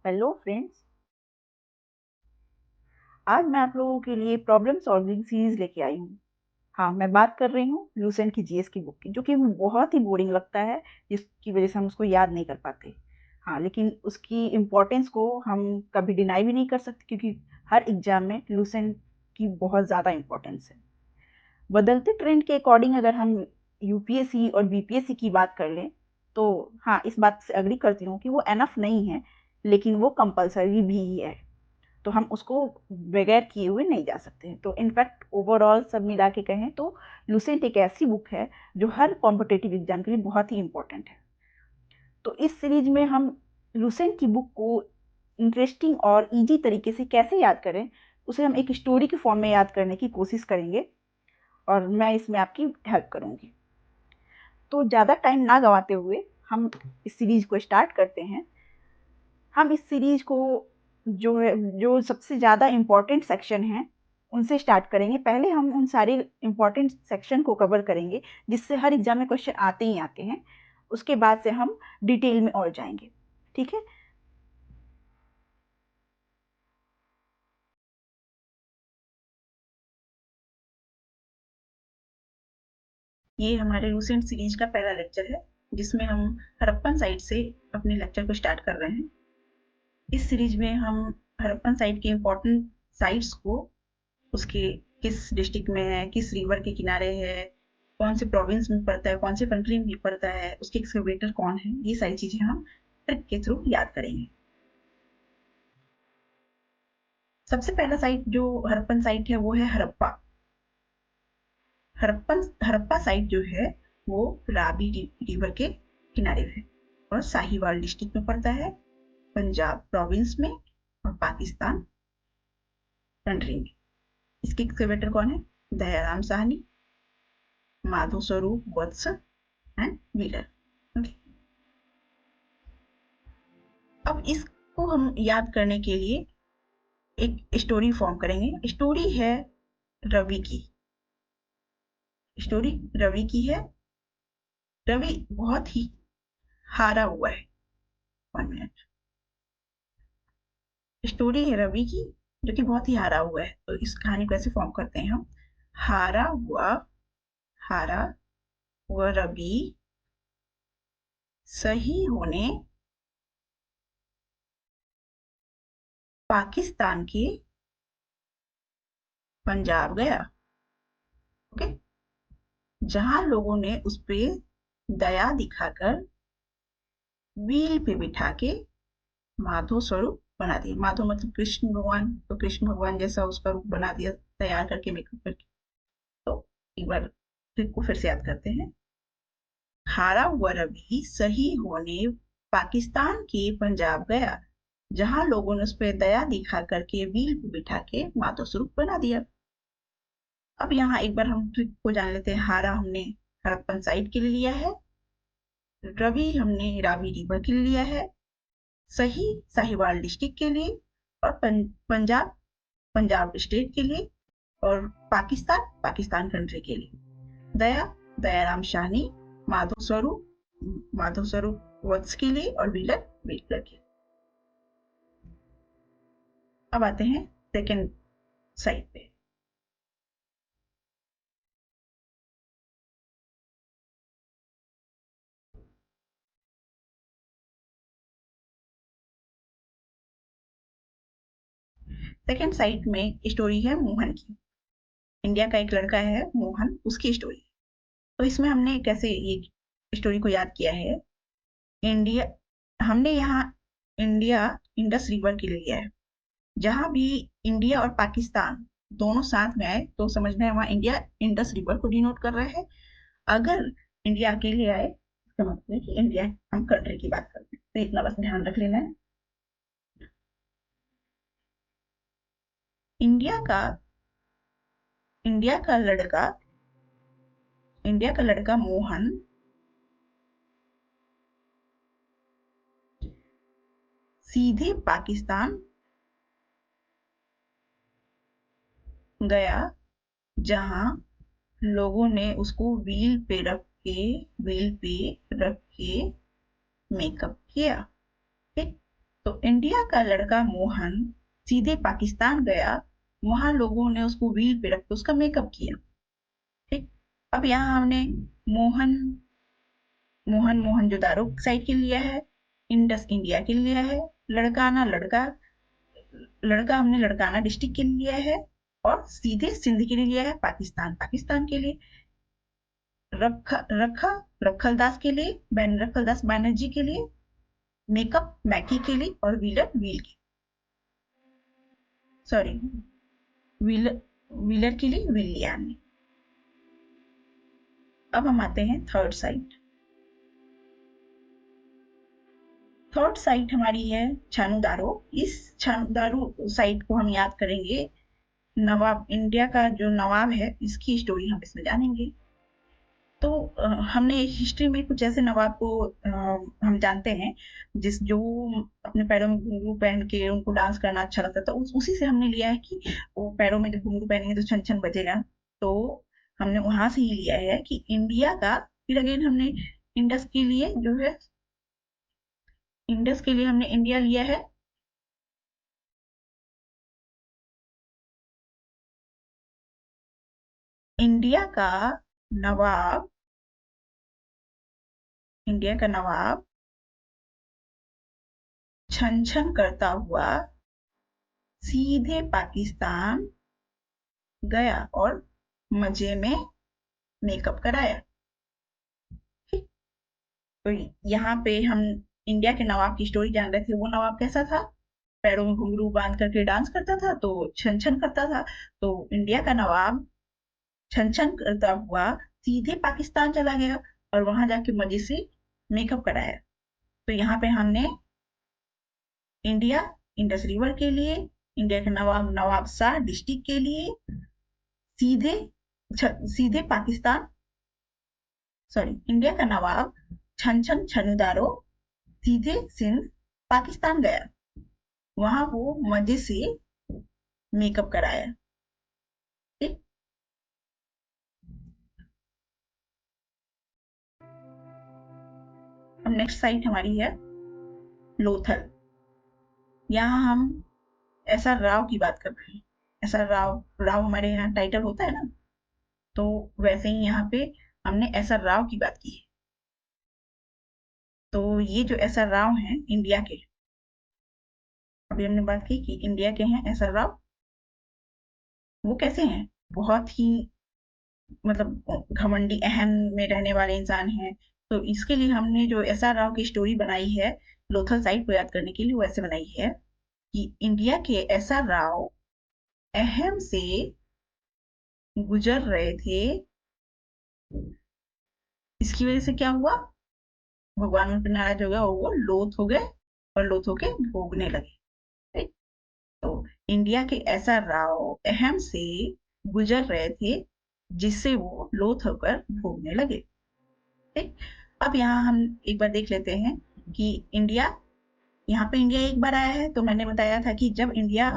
Hello friends. आज मैं आप लोगों के लिए प्रॉब्लम सॉल्विंग सीरीज लेके आई हूँ। हाँ, मैं बात कर रही हूँ लूसेंट की जीएस की बुक की, जो कि हमें बहुत ही बोरिंग लगता है, जिसकी वजह से हम उसको याद नहीं कर पाते। हाँ, लेकिन उसकी इम्पोर्टेंस को हम कभी डिनाई भी नहीं कर सकते, क्योंकि हर एग्जाम में लूसेंट की बहुत ज़्यादा इम्पोर्टेंस है। बदलते ट्रेंड के अकॉर्डिंग अगर हम यूपीएससी और बीपीएससी की बात कर लें, तो हाँ, इस बात से अग्री करती हूँ कि वो एनफ नहीं है, लेकिन वो कंपलसरी भी है। तो हम उसको बगैर किए हुए नहीं जा सकते हैं। तो इनफैक्ट ओवरऑल सब मिला के कहें तो लूसेंट एक ऐसी बुक है जो हर कॉम्पिटेटिव एग्जाम के लिए बहुत ही इंपॉर्टेंट है। तो इस सीरीज में हम लूसेंट की बुक को इंटरेस्टिंग और इजी तरीके से कैसे याद करें, उसे हम एक स्टोरी के फॉर्म में याद करने की कोशिश करेंगे, और मैं इसमें आपकी हेल्प करूंगी। तो ज़्यादा टाइम ना गंवाते हुए हम इस सीरीज को स्टार्ट करते हैं। हम इस सीरीज को जो सबसे ज़्यादा इम्पोर्टेंट सेक्शन हैं उनसे स्टार्ट करेंगे। पहले हम उन सारे इम्पोर्टेंट सेक्शन को कवर करेंगे जिससे हर एग्जाम में क्वेश्चन आते ही आते हैं। उसके बाद से हम डिटेल में और जाएंगे। ठीक है। ये हमारे लूसेंट सीरीज का पहला लेक्चर है, जिसमें हम हड़प्पन साइट से अपने लेक्चर को स्टार्ट कर रहे हैं। इस सीरीज में हम हड़प्पन साइट के इम्पोर्टेंट साइट्स को, उसके किस डिस्ट्रिक्ट में है, किस रिवर के किनारे है, कौन से प्रोविंस में पड़ता है, कौन से कंट्री में पड़ता है, उसके एक्सकवेटर कौन है, ये सारी चीजें हम ट्रिक के थ्रू याद करेंगे। सबसे पहला साइट जो हड़प्पन साइट है वो है हड़प्पा। हड़प्पा साइट जो है वो रावी रिवर के किनारे है और साहिवाल डिस्ट्रिक्ट में पड़ता है, पंजाब प्रोविंस में और पाकिस्तान कंट्री में। इसके एक्सकवेटर कौन है? दयाराम साहनी, माधो स्वरूप वत्स एंड व्हीलर। ओके। अब इसको हम याद करने के लिए एक स्टोरी फॉर्म करेंगे। स्टोरी है रवि की। स्टोरी रवि की है। रवि बहुत ही हारा हुआ है। 1 मिनट। स्टोरी है रवि की, जो कि बहुत ही हारा हुआ है। तो इस कहानी को ऐसे फॉर्म करते हैं हम। हारा हुआ हारा हुआ रवि सही होने पाकिस्तान के पंजाब गया। ओके। जहां लोगों ने उस पर दया दिखाकर व्हील पे बिठा के माधो स्वरूप बना दिया। माधो मतलब कृष्ण भगवान, तो कृष्ण भगवान जैसा उसका रूप बना दिया, तैयार करके, मेकअप करके। तो एक बार ट्रिक को फिर से याद करते हैं। हारा हुआ रवि सही होने पाकिस्तान के पंजाब गया, जहां लोगों ने उस पर दया दिखा करके व्हील पे बिठा के माधो स्वरूप बना दिया। अब यहाँ एक बार हम ट्रिक को जान लेते हैं। हारा हमने हड़प्पन साइट के लिए लिया है, रवि हमने रावी रिवर के लिए लिया है, सही साहिवाल डिस्ट्रिक्ट के लिए, और पंजाब पंजाब स्टेट के लिए, और पाकिस्तान पाकिस्तान कंट्री के लिए। दया दयाराम शाहनी, माधव स्वरूप वत्स के लिए, और व्हीलर व्हीलर के लिए। अब आते हैं सेकेंड साइड पे। सेकेंड साइड में स्टोरी है मोहन की। इंडिया का एक लड़का है मोहन, उसकी स्टोरी। तो इसमें हमने कैसे ये स्टोरी को याद किया है। इंडिया हमने यहाँ इंडिया इंडस रिवर के लिए लिया है। जहां भी इंडिया और पाकिस्तान दोनों साथ में आए तो समझना है वहां इंडिया इंडस रिवर को डिनोट कर रहा है। अगर इंडिया अकेले आए, इसका मतलब है कि इंडिया, हम कंट्री की बात करते हैं। तो इतना बस ध्यान रख लेना है। इंडिया का इंडिया का लड़का इंडिया का लड़का मोहन सीधे पाकिस्तान गया, जहां लोगों ने उसको व्हील पे रख के मेकअप किया। ठीक। तो इंडिया का लड़का मोहन सीधे पाकिस्तान गया, वहां लोगों ने उसको व्हील पे रख के उसका मेकअप किया। ठीक। अब यहाँ हमने मोहन मोहन मोहनजोदारो साइड के लिया है, इंडस इंडिया के लिया है, लड़का हमने लड़काना डिस्ट्रिक्ट के लिए लिया है, और सीधे सिंध के लिए लिया है, पाकिस्तान के लिए। रखलदास के लिए, रखलदास बैनर्जी के लिए, मेकअप मैकी के लिए, और व्हीलर व्हील के सॉरी व्हीलर व्हीलर के लिए विलियम ने। अब हम आते हैं थर्ड साइट हमारी है छानूदारो। इस छानूदारो साइट को हम याद करेंगे, नवाब इंडिया का जो नवाब है इसकी स्टोरी हम इसमें जानेंगे। तो हमने हिस्ट्री में कुछ ऐसे नवाब को हम जानते हैं जो अपने पैरों में घुंघरू पहन के उनको डांस करना अच्छा लगता था। उसी से हमने लिया है कि वो पैरों में जब घुंघरू पहनेंगे तो छन छन बजेगा। तो हमने वहां से ही लिया है कि इंडिया का, फिर अगेन हमने इंडस के लिए जो है, इंडस के लिए हमने इंडिया लिया है। इंडिया नवाब का नवाब छन छन करता हुआ सीधे पाकिस्तान गया और मजे में मेकअप कराया। ठीक। तो यहाँ पे हम इंडिया के नवाब की स्टोरी जान रहे थे। वो नवाब कैसा था? पैरों में घुंघरू बांध करके डांस करता था, तो छन छन करता था। तो इंडिया का नवाब छन छन करता हुआ सीधे पाकिस्तान चला गया और वहां जाके मजे से मेकअप कराया। तो यहाँ पे हमने इंडिया इंडस रिवर के लिए, इंडिया के नवाब शाह डिस्ट्रिक्ट के लिए, सीधे सीधे पाकिस्तान, सॉरी, इंडिया का नवाब छन छन छनुदारो सीधे सिंध पाकिस्तान गया, वहां वो मजे से मेकअप कराया। ठीक। अब नेक्स्ट साइट हमारी है लोथल। यहाँ हम एस आर राव की बात कर रहे हैं। एस आर राव हमारे यहाँ टाइटल होता है ना, तो वैसे ही यहाँ पे हमने एस आर राव की बात की है। तो ये जो एस आर राव हैं इंडिया के, अभी हमने बात की कि इंडिया के हैं एस आर राव। वो कैसे हैं? बहुत ही मतलब घमंडी अहम में रहने वाले इंसान हैं। तो इसके लिए हमने जो एस आर राव की स्टोरी बनाई है लोथल साइट को याद करने के लिए, वो ऐसे बनाई है कि इंडिया के एस आर राव अहम से गुजर रहे थे। इसकी वजह से क्या हुआ? भगवान उन पर नाराज हो गया और वो लोथ हो गए और लोथ होके भोगने लगे। तो इंडिया के एस आर राव अहम से गुजर रहे थे, जिससे वो लोथ होकर भोगने लगे। ठीक। अब यहाँ हम एक बार देख लेते हैं कि इंडिया, यहाँ पे इंडिया एक बार आया है, तो मैंने बताया था कि जब इंडिया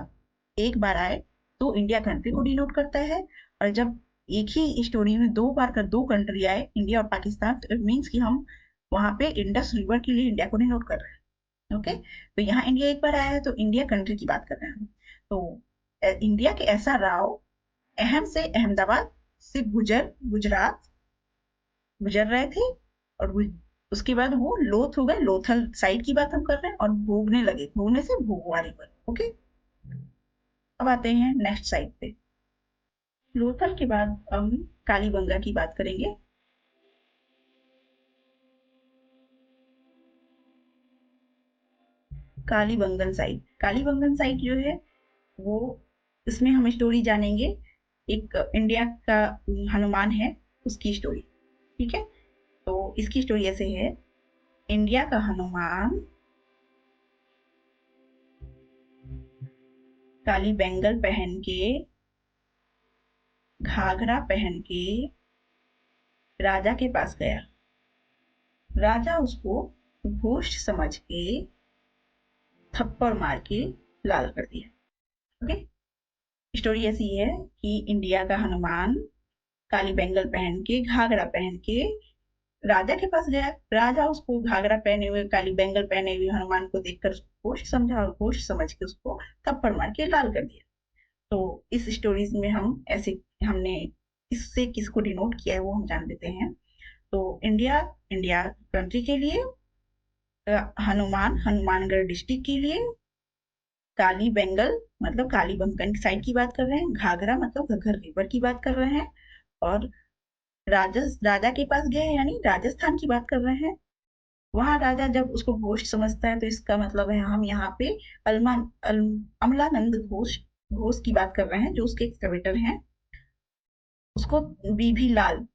एक बार आए तो इंडिया कंट्री को डिनोट करता है, और जब एक ही स्टोरी में दो बार कर दो कंट्री आए, इंडिया और पाकिस्तान, तो इट मीन्स कि हम वहां पे इंडस रिवर के लिए इंडिया को डिनोट कर रहे हैं। ओके। तो यहाँ इंडिया एक बार आया है तो इंडिया कंट्री की बात कर रहे हैं। तो इंडिया के एस आर राव अहम से अहमदाबाद से गुजरात गुजर रहे थे, और उसके बाद वो लोथ हो गए। लोथल साइड की बात हम कर रहे हैं, और भोगने लगे, भोगने से भोगवारी पर। ओके। अब आते हैं नेक्स्ट साइड पे। लोथल के बाद हम कालीबंगा की बात करेंगे। कालीबंगन साइड जो है वो, इसमें हम स्टोरी जानेंगे। एक इंडिया का हनुमान है, उसकी स्टोरी। ठीक है। तो इसकी स्टोरी ऐसे है। इंडिया का हनुमान काली बैंगल पहन के, घाघरा पहन के राजा के पास गया। राजा उसको घोस्ट समझ के थप्पड़ मार के लाल कर दिया। ओके। स्टोरी ऐसी है कि इंडिया का हनुमान काली बैंगल पहन के, घाघरा पहन के राजा के पास गया। राजा उसको घाघरा पहने हुए, काली बैंगल पहने हुए हनुमान को देखकर होश समझा और होश समझ के उसको थप्पड़ मार के लाल कर दिया। तो इस स्टोरीज में हम ऐसे हमने किससे किसको डिनोट किया है वो हम जान लेते हैं। तो इंडिया इंडिया कंट्री के लिए, हनुमान हनुमानगढ़ डिस्ट्रिक्ट के लिए, काली बेंगल मतलब काली बंकन साइड की बात कर रहे हैं, घाघरा मतलब घग्गर रिवर की बात कर रहे हैं, और राजा के पास गए यानी राजस्थान की बात कर रहे हैं। वहां राजा जब उसको घोष समझता है तो इसका मतलब है हम यहाँ पे अमलानंद घोष घोष की बात कर रहे हैं जो उसके एक्सकवेटर हैं। उसको बीभी लाल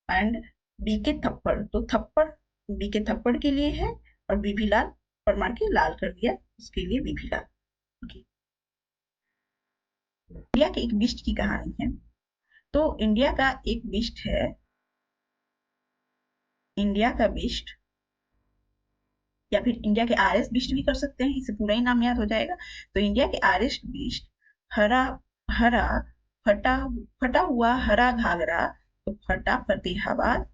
एंड बी के थप्पड़, तो थप्पड़ बी के थप्पड़ के लिए है और बीभी लाल पर मार के लाल कर दिया, उसके लिए बीभी लाल। okay. इंडिया के एक बिस्ट की कहानी है। तो इंडिया का एक बिस्ट है, इंडिया का बिस्ट, या फिर इंडिया के आरएस बिस्ट भी कर सकते हैं, इसे पूरा ही नाम याद हो जाएगा। तो इंडिया के आरएस बिस्ट, हरा हरा फटा फटा हुआ हरा घाघरा, तो फटा फतेहाबाद,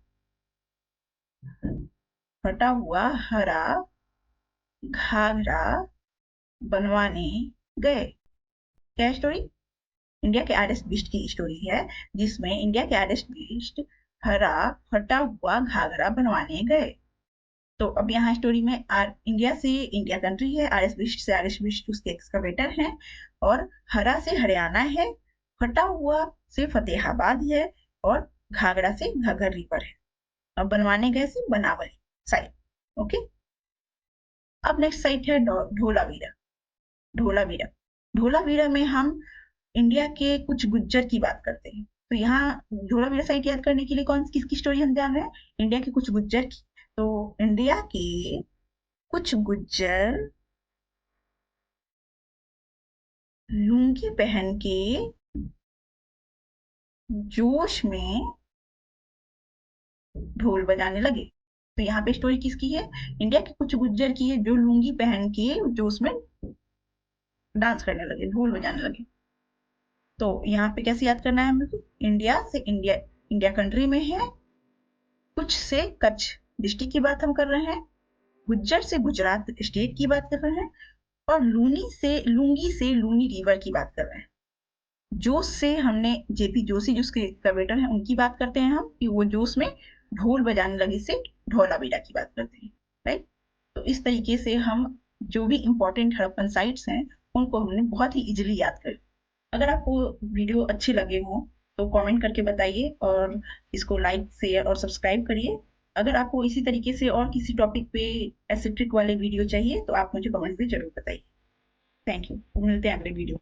फटा हुआ हरा घाघरा बनवाने गए। क्या स्टोरी? इंडिया के आरएस बिस्ट की स्टोरी है, जिसमें इंडिया के आरएस बिस्ट हरा फटा हुआ घाघरा बनवाने गए। तो अब यहाँ स्टोरी में इंडिया से इंडिया कंट्री है, आरएस बिस्ट उसके एक्सकवेटर हैं, और हरा से हरियाणा है, फटा हुआ से फतेहाबाद है, और घाघरा से घग्गर रिवर है, और बनवाने गए से बनावल साइड। ओके। अब नेक्स्ट साइट है ढोलावीरा। ढोलावीरा ढोलावीरा में हम इंडिया के कुछ गुज्जर की बात करते हैं। तो यहाँ ढोलावीरा साइट याद करने के लिए किसकी स्टोरी हम जान रहे हैं? इंडिया के कुछ गुज्जर की। तो इंडिया के कुछ गुज्जर लुंगी पहन के जोश में ढोल बजाने लगे। तो यहाँ पे स्टोरी किसकी है? इंडिया के कुछ गुज्जर की है जो लुंगी पहन के जोश में डांस करने लगे, ढोल बजाने लगे। तो यहाँ पे कैसे याद करना है हमें? इंडिया से इंडिया कंट्री में है, कुछ से कच्छ डिस्ट्रिक्ट की बात हम कर रहे हैं, गुज्जर से गुजरात स्टेट की बात कर रहे हैं, और लुंगी से लूनी रिवर की बात कर रहे हैं। जोश से हमने जेपी जोशी जो उसके कवेटर हैं उनकी बात करते हैं हम, कि वो जोश में ढोल बजाने लगे से ढोलावीरा की बात करते हैं। राइट। तो इस तरीके से हम जो भी इंपॉर्टेंट हड़प्पन साइट्स हैं उनको हमने बहुत ही इजीली याद कर। अगर आपको वीडियो अच्छी लगे हो तो कमेंट करके बताइए, और इसको लाइक शेयर और सब्सक्राइब करिए। अगर आपको इसी तरीके से और किसी टॉपिक पे ऐसे ट्रिक वाले वीडियो चाहिए तो आप मुझे कमेंट में जरूर बताइए। Thank you. मिलते हैं अगले वीडियो।